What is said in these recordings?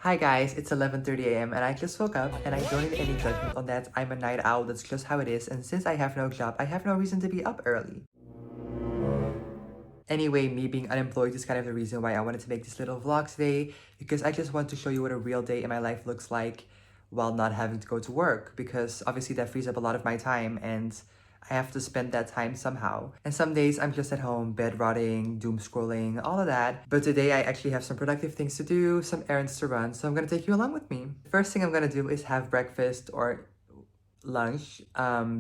Hi guys, it's 11:30 a.m. and I just woke up and I don't need any judgment on that. I'm a night owl, that's just how it is, and since I have no job, I have no reason to be up early. Anyway, me being unemployed is kind of the reason why I wanted to make this little vlog today, because I just want to show you what a real day in my life looks like while not having to go to work, because obviously that frees up a lot of my time and I have to spend that time somehow. And some days I'm just at home, bed rotting, doom scrolling, all of that. But today I actually have some productive things to do, some errands to run, so I'm gonna take you along with me. First thing I'm gonna do is have breakfast or lunch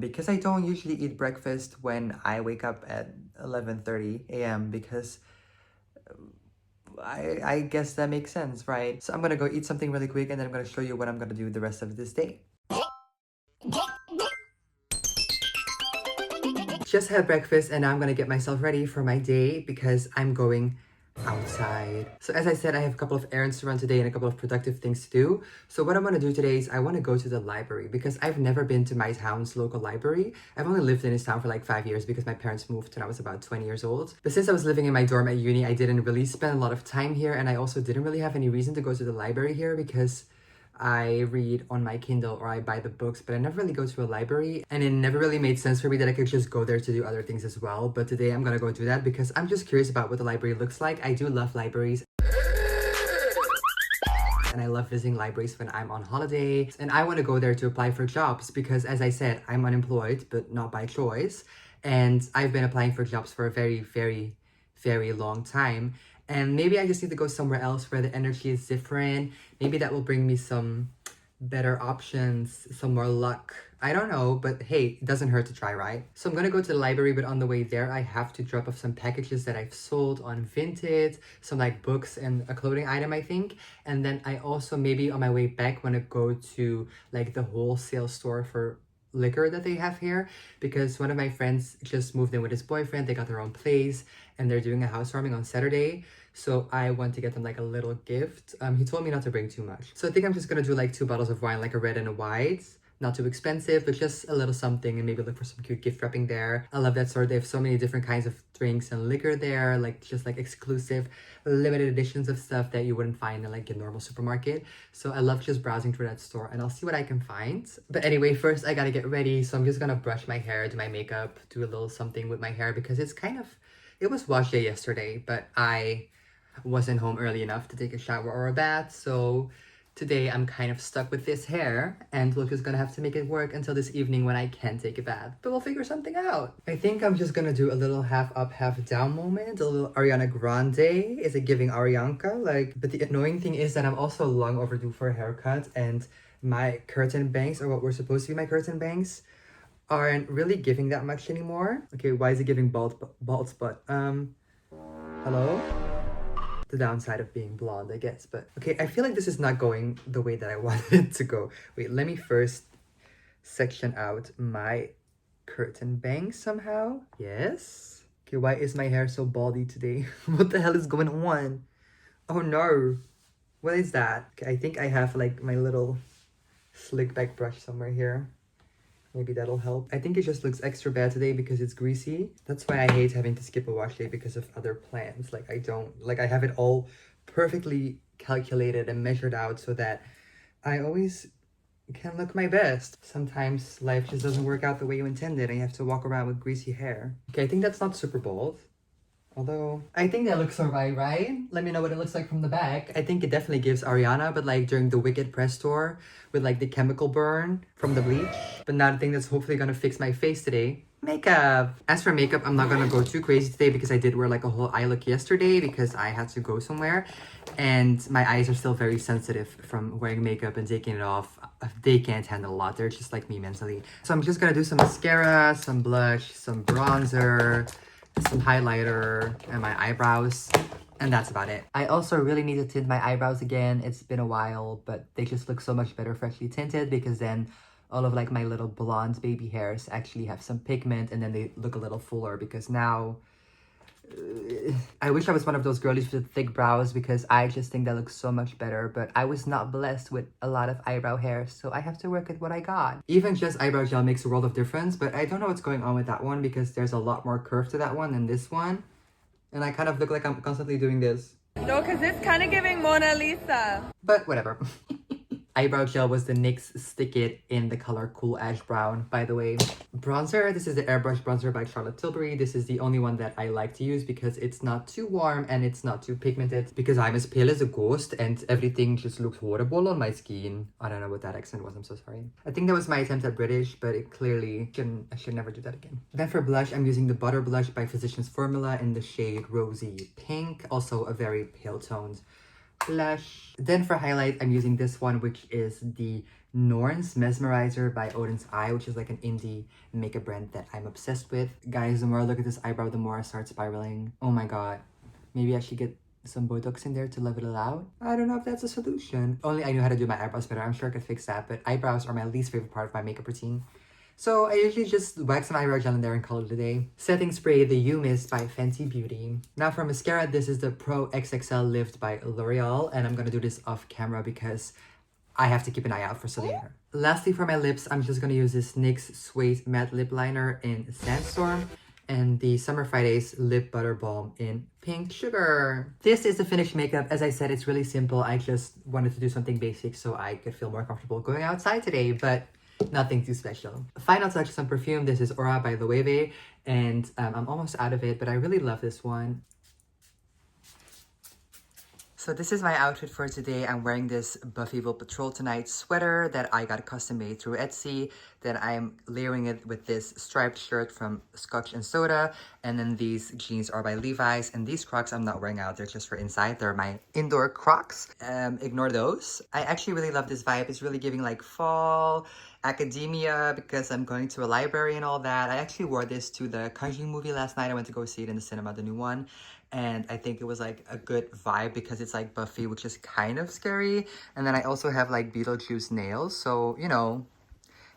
because I don't usually eat breakfast when I wake up at 11:30 a.m. because I guess that makes sense, right? So I'm gonna go eat something really quick and then I'm gonna show you what I'm gonna do the rest of this day. Just had breakfast and now I'm gonna get myself ready for my day because I'm going outside. So as I said, I have a couple of errands to run today and a couple of productive things to do. So what I want to do today is I want to go to the library because I've never been to my town's local library. I've only lived in this town for like 5 years because my parents moved when I was about 20 years old. But since I was living in my dorm at uni, I didn't really spend a lot of time here, and I also didn't really have any reason to go to the library here because I read on my Kindle or I buy the books, but I never really go to a library, and it never really made sense for me that I could just go there to do other things as well. But today I'm gonna go do that because I'm just curious about what the library looks like. I do love libraries. And I love visiting libraries when I'm on holiday. And I want to go there to apply for jobs because, as I said, I'm unemployed, but not by choice. And I've been applying for jobs for a very, very, very long time. And maybe I just need to go somewhere else where the energy is different. Maybe that will bring me some better options, some more luck. I don't know, but hey, it doesn't hurt to try, right? So I'm gonna go to the library, but on the way there, I have to drop off some packages that I've sold on Vinted, some like books and a clothing item, I think. And then I also maybe on my way back wanna go to like the wholesale store for liquor that they have here, because one of my friends just moved in with his boyfriend. They got their own place and they're doing a housewarming on Saturday. So I want to get them like a little gift. He told me not to bring too much. So I think I'm just gonna do like 2 bottles of wine, like a red and a white. Not too expensive, but just a little something, and maybe look for some cute gift wrapping there. I love that store. They have so many different kinds of drinks and liquor there, like just like exclusive limited editions of stuff that you wouldn't find in like a normal supermarket. So I love just browsing through that store and I'll see what I can find. But anyway, first I gotta get ready. So I'm just gonna brush my hair, do my makeup, do a little something with my hair because it was wash day yesterday, but I wasn't home early enough to take a shower or a bath. So today I'm kind of stuck with this hair and we're just gonna have to make it work until this evening when I can take a bath. But we'll figure something out. I think I'm just gonna do a little half up, half down moment, a little Ariana Grande. Is it giving Arianka? But the annoying thing is that I'm also long overdue for a haircut, and my curtain bangs, or what were supposed to be my curtain bangs, aren't really giving that much anymore. Okay, why is it giving bald spot? Hello? The downside of being blonde, I guess. But okay, I feel like this is not going the way that I wanted it to go. Wait, let me first section out my curtain bangs somehow. Yes. Okay, why is my hair so baldy today? What the hell is going on? Oh no. What is that? Okay, I think I have like my little slick back brush somewhere here. Maybe that'll help. I think it just looks extra bad today because it's greasy. That's why I hate having to skip a wash day because of other plans. Like I have it all perfectly calculated and measured out so that I always can look my best. Sometimes life just doesn't work out the way you intended and you have to walk around with greasy hair. Okay, I think that's not super bold. Although, I think that looks alright, right? Let me know what it looks like from the back. I think it definitely gives Ariana, but like during the Wicked press tour with like the chemical burn from the bleach. But not a thing that's hopefully gonna fix my face today. Makeup! As for makeup, I'm not gonna go too crazy today because I did wear like a whole eye look yesterday because I had to go somewhere. And my eyes are still very sensitive from wearing makeup and taking it off. They can't handle a lot. They're just like me mentally. So I'm just gonna do some mascara, some blush, some bronzer, some highlighter, and my eyebrows, and that's about it. I also really need to tint my eyebrows again. It's been a while, but they just look so much better freshly tinted because then all of like my little blonde baby hairs actually have some pigment and then they look a little fuller because now I wish I was one of those girlies with thick brows because I just think that looks so much better, but I was not blessed with a lot of eyebrow hair, so I have to work with what I got. Even just eyebrow gel makes a world of difference, but I don't know what's going on with that one because there's a lot more curve to that one than this one. And I kind of look like I'm constantly doing this. No, because it's kind of giving Mona Lisa. But whatever. Eyebrow gel was the NYX Stick It in the color Cool Ash Brown, by the way. Bronzer, this is the Airbrush Bronzer by Charlotte Tilbury. This is the only one that I like to use because it's not too warm and it's not too pigmented. Because I'm as pale as a ghost and everything just looks horrible on my skin. I don't know what that accent was, I'm so sorry. I think that was my attempt at British, but it clearly I should never do that again. Then for blush, I'm using the Butter Blush by Physicians Formula in the shade Rosy Pink. Also a very pale toned blush. Then for highlight, I'm using this one, which is the Norns Mesmerizer by Odin's Eye, which is like an indie makeup brand that I'm obsessed with. Guys, the more I look at this eyebrow, the more I start spiraling. Oh my god. Maybe I should get some Botox in there to level it out. I don't know if that's a solution. Only I knew how to do my eyebrows better. I'm sure I could fix that, but eyebrows are my least favorite part of my makeup routine. So I usually just wax some eyebrow gel in there and call it a day. Setting spray, the You Mist by Fenty Beauty. Now for mascara, this is the Pro XXL Lift by L'Oreal, and I'm gonna do this off camera because I have to keep an eye out for Selena. Lastly, for my lips, I'm just gonna use this NYX Suede Matte Lip Liner in Sandstorm and the Summer Fridays Lip Butter Balm in Pink Sugar. This is the finished makeup. As I said, it's really simple. I just wanted to do something basic so I could feel more comfortable going outside today, but nothing too special. Final touch, some perfume. This is Aura by Loewe, and I'm almost out of it, but I really love this one. So this is my outfit for today. I'm wearing this Buffyville Patrol Tonight sweater that I got custom made through Etsy. Then I'm layering it with this striped shirt from Scotch and Soda. And then these jeans are by Levi's. And these Crocs I'm not wearing out. They're just for inside. They're my indoor Crocs. Ignore those. I actually really love this vibe. It's really giving like fall, academia, because I'm going to a library and all that. I actually wore this to the Conjuring movie last night. I went to go see it in the cinema, the new one. And I think it was like a good vibe because it's like Buffy, which is kind of scary. And then I also have like Beetlejuice nails. So, you know,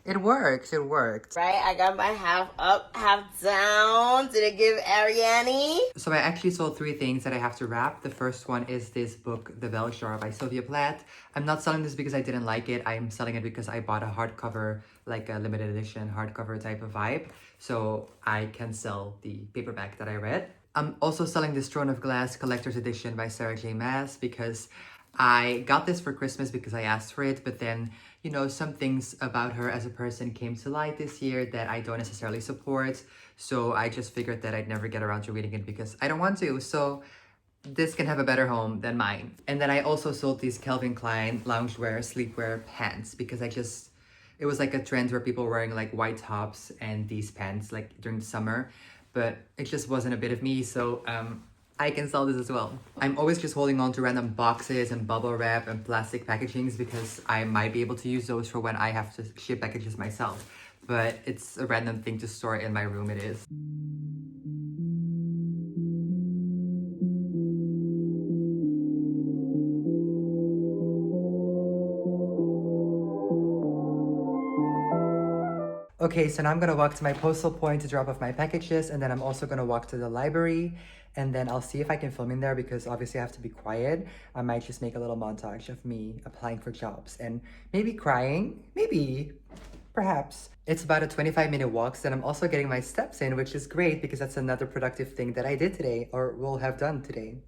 it works. It worked. Right? I got my half up, half down. Did it give Ariane? So I actually sold 3 things that I have to wrap. The first one is this book, The Bell Jar by Sylvia Plath. I'm not selling this because I didn't like it. I'm selling it because I bought a hardcover, like a limited edition hardcover type of vibe. So I can sell the paperback that I read. I'm also selling this Throne of Glass Collector's Edition by Sarah J Maas because I got this for Christmas because I asked for it, but then, you know, some things about her as a person came to light this year that I don't necessarily support. So I just figured that I'd never get around to reading it because I don't want to. So this can have a better home than mine. And then I also sold these Calvin Klein loungewear, sleepwear pants because it was like a trend where people were wearing like white tops and these pants like during the summer. But it just wasn't a bit of me, so I can sell this as well. I'm always just holding on to random boxes and bubble wrap and plastic packagings because I might be able to use those for when I have to ship packages myself. But it's a random thing to store in my room, it is. Okay, so now I'm gonna walk to my postal point to drop off my packages, and then I'm also gonna walk to the library, and then I'll see if I can film in there because obviously I have to be quiet. I might just make a little montage of me applying for jobs and maybe crying, maybe, perhaps. It's about a 25-minute walk, so then I'm also getting my steps in, which is great because that's another productive thing that I did today or will have done today.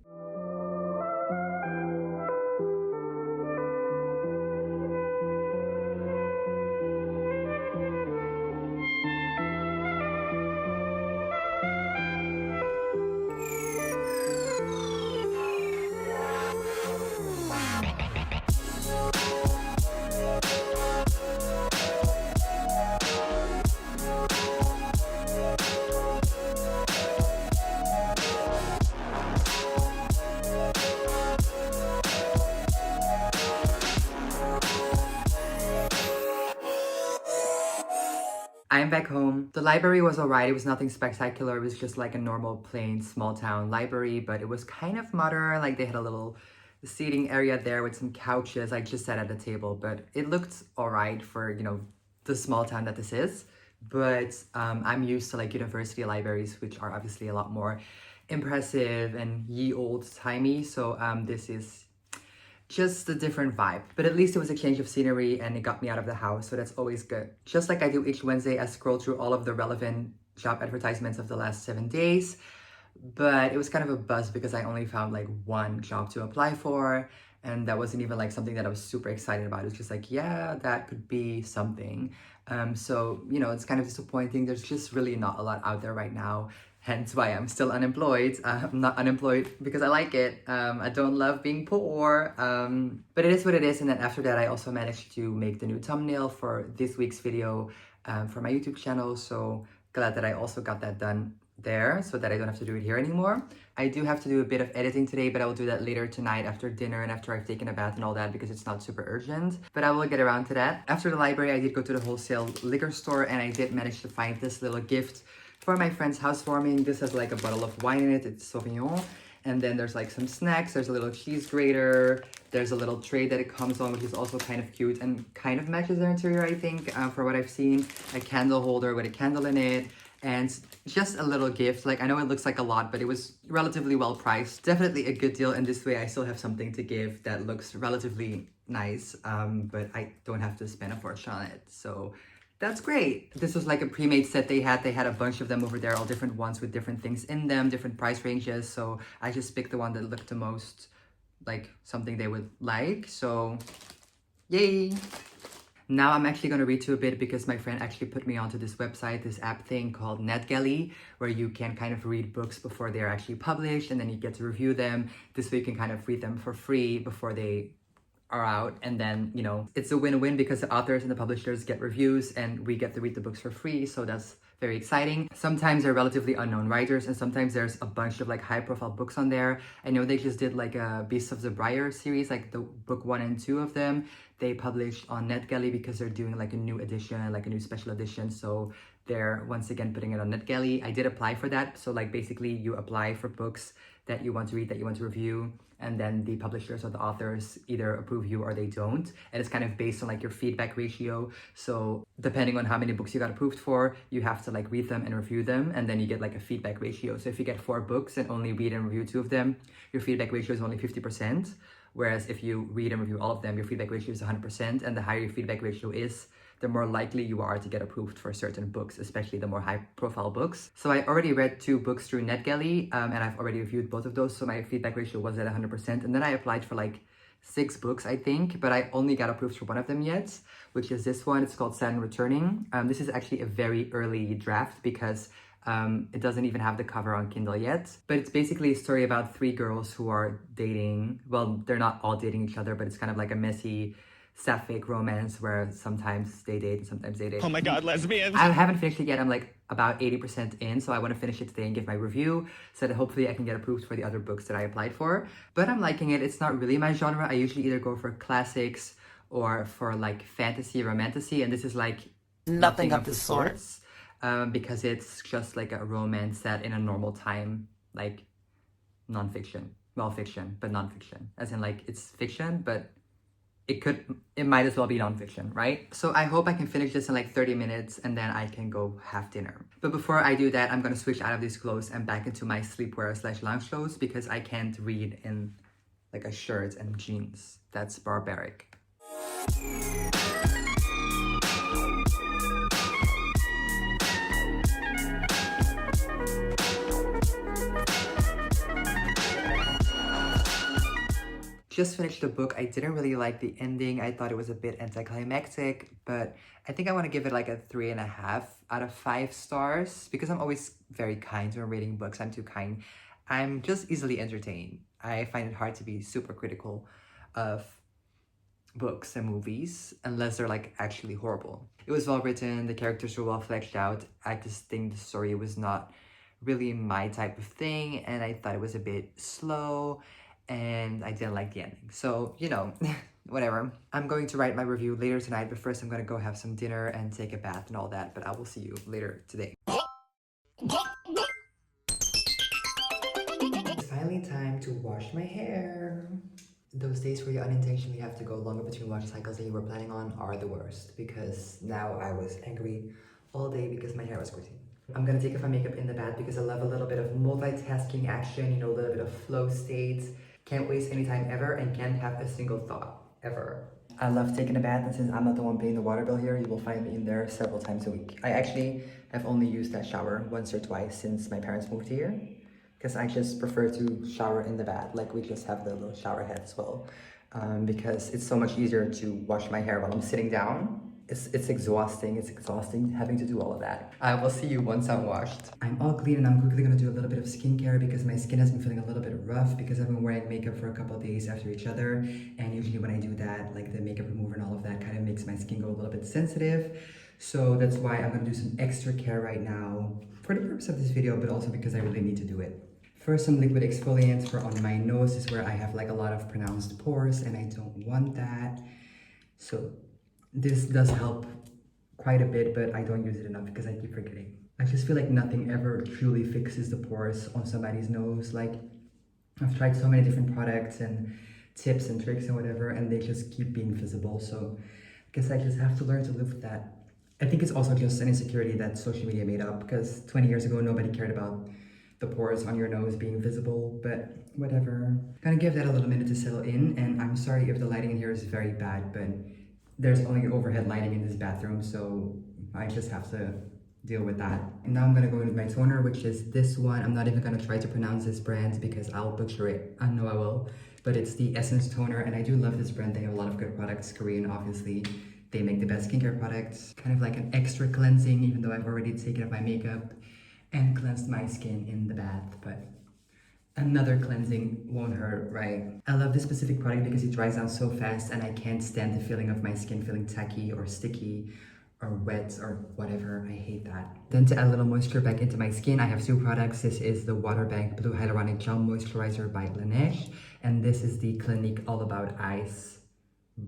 I'm back home. The library was alright. It was nothing spectacular. It was just like a normal, plain, small town library, but it was kind of modern. Like they had a little seating area there with some couches. I just sat at a table, but it looked alright for, you know, the small town that this is. But I'm used to like university libraries, which are obviously a lot more impressive and ye old timey. So this is just a different vibe, but at least it was a change of scenery and it got me out of the house, so that's always good. Just like I do each Wednesday, I scroll through all of the relevant job advertisements of the last 7 days. but it was kind of a buzz because I only found like one job to apply for, and that wasn't even like something that I was super excited about. It was just like, yeah, that could be something. So, you know, it's kind of disappointing. There's just really not a lot out there right now, hence why I'm still unemployed. I'm not unemployed because I like it. I don't love being poor, but it is what it is. And then after that, I also managed to make the new thumbnail for this week's video for my YouTube channel. So glad that I also got that done there so that I don't have to do it here anymore. I do have to do a bit of editing today, but I will do that later tonight after dinner and after I've taken a bath and all that because it's not super urgent, but I will get around to that. After the library, I did go to the wholesale liquor store and I did manage to find this little gift for my friend's housewarming. This has like a bottle of wine in it. It's Sauvignon. And then there's like some snacks. There's a little cheese grater. There's a little tray that it comes on, which is also kind of cute and kind of matches their interior, I think, for what I've seen. A candle holder with a candle in it. And just a little gift. Like, I know it looks like a lot, but it was relatively well priced. Definitely a good deal. And this way I still have something to give that looks relatively nice, but I don't have to spend a fortune on it. So that's great. This was like a pre-made set they had. They had a bunch of them over there, all different ones with different things in them, different price ranges. So I just picked the one that looked the most like something they would like. So yay. Now I'm actually going to read to a bit because my friend actually put me onto this website, this app thing called NetGalley, where you can kind of read books before they're actually published and then you get to review them. This way you can kind of read them for free before they are out, and then, you know, it's a win-win because the authors and the publishers get reviews and we get to read the books for free, so that's very exciting. Sometimes they're relatively unknown writers and sometimes there's a bunch of like high-profile books on there. I know they just did like a Beasts of the Briar series, like the book 1 and 2 of them they published on NetGalley because they're doing like a new edition, like a new special edition, so they're once again putting it on NetGalley. I did apply for that, so like basically you apply for books that you want to read, that you want to review, and then the publishers or the authors either approve you or they don't, and it's kind of based on like your feedback ratio. So depending on how many books you got approved for, you have to like read them and review them, and then you get like a feedback ratio. So if you get 4 books and only read and review 2 of them, your feedback ratio is only 50%, whereas if you read and review all of them, your feedback ratio is 100%, and the higher your feedback ratio is, the more likely you are to get approved for certain books, especially the more high-profile books. So I already read 2 books through NetGalley, and I've already reviewed both of those, so my feedback ratio was at 100%. And then I applied for like 6 books, I think, but I only got approved for one of them yet, which is this one. It's called Saturn Returning. This is actually a very early draft because it doesn't even have the cover on Kindle yet, but it's basically a story about 3 girls who are dating. Well, they're not all dating each other, but it's kind of like a messy sapphic romance where sometimes they date and sometimes they date. Oh my god, lesbians! I haven't finished it yet. I'm like about 80% in, so I want to finish it today and give my review so that hopefully I can get approved for the other books that I applied for. But I'm liking it. It's not really my genre. I usually either go for classics or for like fantasy, romantasy, and this is like Nothing of the sort. because it's just like a romance set in a normal time, like non-fiction. Well, fiction, but non-fiction. As in like it's fiction, but it might as well be non-fiction, right? So I hope I can finish this in like 30 minutes and then I can go have dinner. But before I do that, I'm gonna switch out of these clothes and back into my sleepwear / lounge clothes because I can't read in like a shirt and jeans. That's barbaric. Just finished the book. I didn't really like the ending. I thought it was a bit anticlimactic, but I think I want to give it like a 3.5 out of 5 stars because I'm always very kind when reading books. I'm too kind. I'm just easily entertained. I find it hard to be super critical of books and movies unless they're like actually horrible. It was well written, the characters were well fleshed out. I just think the story was not really my type of thing, and I thought it was a bit slow, and I didn't like the ending. So, you know, whatever. I'm going to write my review later tonight, but first I'm gonna go have some dinner and take a bath and all that, but I will see you later today. It's finally time to wash my hair. Those days where you unintentionally have to go longer between wash cycles than you were planning on are the worst, because now I was angry all day because my hair was gritty. I'm gonna take off my makeup in the bath because I love a little bit of multitasking action, you know, a little bit of flow states. Can't waste any time ever and can't have a single thought, ever. I love taking a bath, and since I'm not the one paying the water bill here, you will find me in there several times a week. I actually have only used that shower once or twice since my parents moved here. because I just prefer to shower in the bath. Like we just have the little shower head as well, because it's so much easier to wash my hair while I'm sitting down. It's exhausting. It's exhausting having to do all of that. I will see you once I'm washed. I'm all clean and I'm quickly gonna do a little bit of skincare because my skin has been feeling a little bit rough because I've been wearing makeup for a couple of days after each other. And usually when I do that, like the makeup remover and all of that kind of makes my skin go a little bit sensitive. So that's why I'm gonna do some extra care right now for the purpose of this video, but also because I really need to do it. First, some liquid exfoliants for on my nose is where I have like a lot of pronounced pores and I don't want that. So this does help quite a bit, but I don't use it enough because I keep forgetting. I just feel like nothing ever truly fixes the pores on somebody's nose. Like I've tried so many different products and tips and tricks and whatever, and they just keep being visible. So I guess I just have to learn to live with that. I think it's also just an insecurity that social media made up because 20 years ago, nobody cared about the pores on your nose being visible, but whatever. Gonna give that a little minute to settle in, and I'm sorry if the lighting in here is very bad, but there's only overhead lighting in this bathroom, so I just have to deal with that. And now I'm gonna go into my toner, which is this one. I'm not even gonna try to pronounce this brand because I'll butcher it. I know I will, but it's the Essence Toner, and I do love this brand. They have a lot of good products, Korean, obviously. They make the best skincare products. Kind of like an extra cleansing, even though I've already taken off my makeup and cleansed my skin in the bath, but another cleansing won't hurt, right? I love this specific product because it dries down so fast and I can't stand the feeling of my skin feeling tacky or sticky or wet or whatever. I hate that. Then to add a little moisture back into my skin, I have two products. This is the Water Bank Blue Hyaluronic Gel Moisturizer by Laneige, and this is the Clinique All About Eyes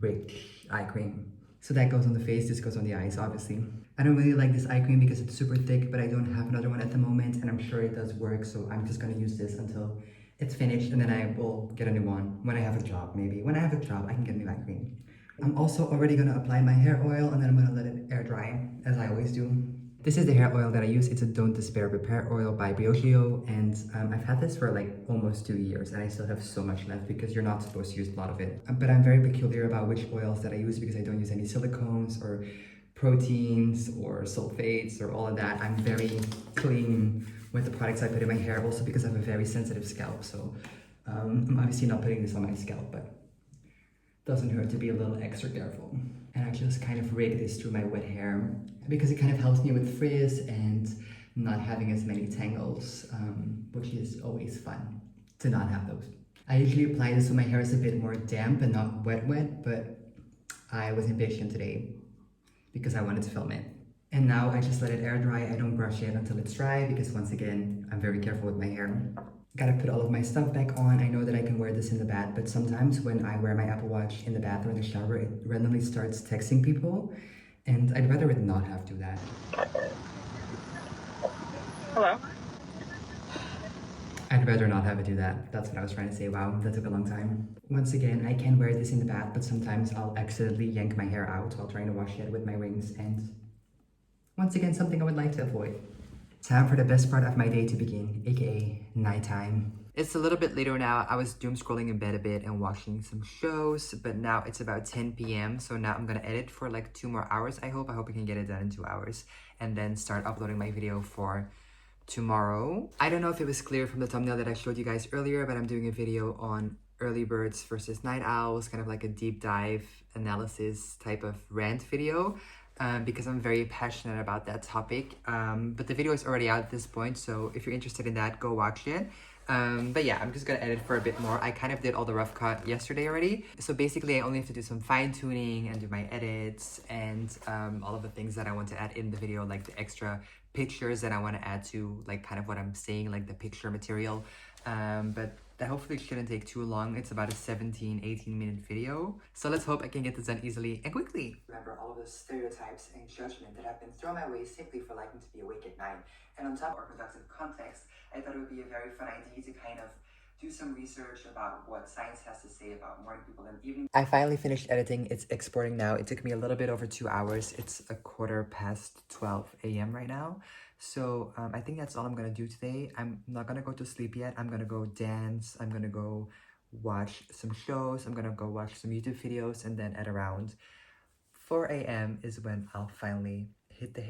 Rich Eye Cream. So that goes on the face, this goes on the eyes, obviously. I don't really like this eye cream because it's super thick, but I don't have another one at the moment, and I'm sure it does work, so I'm just gonna use this until it's finished, and then I will get a new one when I have a job, maybe. When I have a job, I can get a new eye cream. I'm also already gonna apply my hair oil, and then I'm gonna let it air dry, as I always do. This is the hair oil that I use. It's a Don't Despair Repair Oil by Briogeo, and I've had this for like almost 2 years, and I still have so much left because you're not supposed to use a lot of it. But I'm very peculiar about which oils that I use because I don't use any silicones or proteins or sulfates or all of that. I'm very clean with the products I put in my hair, also because I have a very sensitive scalp. So I'm obviously not putting this on my scalp, but doesn't hurt to be a little extra careful. And I just kind of rig this through my wet hair because it kind of helps me with frizz and not having as many tangles, which is always fun to not have those. I usually apply this when my hair is a bit more damp and not wet, but I was impatient today because I wanted to film it. And now I just let it air dry. I don't brush it until it's dry because once again, I'm very careful with my hair. Gotta put all of my stuff back on. I know that I can wear this in the bath, but sometimes when I wear my Apple Watch in the bath or in the shower, it randomly starts texting people, and I'd rather it not have to do that. Hello. I'd rather not have it do that. That's what I was trying to say. Wow, that took a long time. Once again, I can wear this in the bath, but sometimes I'll accidentally yank my hair out while trying to wash it with my rings, and once again, something I would like to avoid. Time for the best part of my day to begin, aka nighttime. It's a little bit later now. I was doom scrolling in bed a bit and watching some shows, but now it's about 10 p.m. So now I'm gonna edit for like 2 more hours. I hope I can get it done in 2 hours and then start uploading my video for tomorrow. I don't know if it was clear from the thumbnail that I showed you guys earlier, but I'm doing a video on early birds versus night owls, kind of like a deep dive analysis type of rant video. Because I'm very passionate about that topic. But the video is already out at this point, so if you're interested in that, go watch it. But yeah, I'm just gonna edit for a bit more. I kind of did all the rough cut yesterday already. So basically I only have to do some fine tuning and do my edits and all of the things that I want to add in the video, like the extra pictures that I want to add to like kind of what I'm saying, like the picture material. But that hopefully shouldn't take too long. It's about a 17-18 minute video. So let's hope I can get this done easily and quickly. Remember all of the stereotypes and judgment that have been thrown my way simply for liking to be awake at night. And on top of our productive context, I thought it would be a very fun idea to kind of do some research about what science has to say about morning people and evening. I finally finished editing. It's exporting now. It took me a little bit over 2 hours. It's 12:15 a.m. right now. So I think that's all I'm gonna do today. I'm not gonna go to sleep yet. I'm gonna go dance. I'm gonna go watch some shows. I'm gonna go watch some YouTube videos, and then at around 4 a.m. is when I'll finally hit the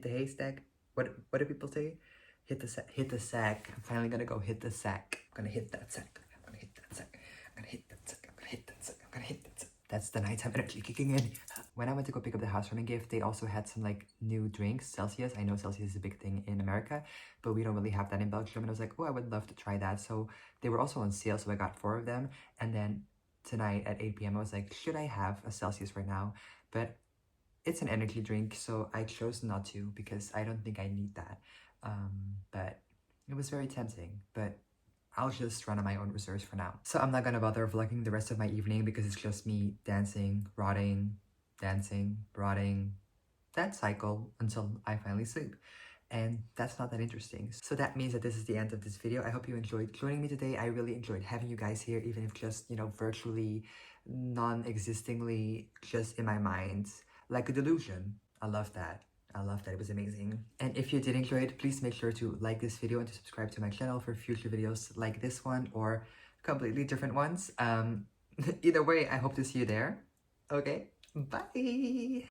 haystack. What do people say? hit the sack, hit the sack. I'm finally gonna go hit the sack. I'm gonna hit that sack. I'm gonna hit that sack. I'm gonna hit that sack. I'm gonna hit that sack. I'm gonna hit that sack. That's the nighttime energy kicking in. When I went to go pick up the housewarming gift, they also had some like new drinks, Celsius. I know Celsius is a big thing in America, but we don't really have that in Belgium. And I was like, oh, I would love to try that. So they were also on sale, so I got 4 of them. And then tonight at 8 p.m. I was like, should I have a Celsius right now? But it's an energy drink, so I chose not to because I don't think I need that. But it was very tempting, but I'll just run on my own reserves for now. So I'm not gonna bother vlogging the rest of my evening because it's just me dancing, rotting, dancing, rotting, that cycle until I finally sleep. And that's not that interesting. So that means that this is the end of this video. I hope you enjoyed joining me today. I really enjoyed having you guys here, even if just, you know, virtually, non-existingly, just in my mind, like a delusion. I love that. I love that. It was amazing. And if you did enjoy it, please make sure to like this video and to subscribe to my channel for future videos like this one or completely different ones. Either way, I hope to see you there. Okay, bye!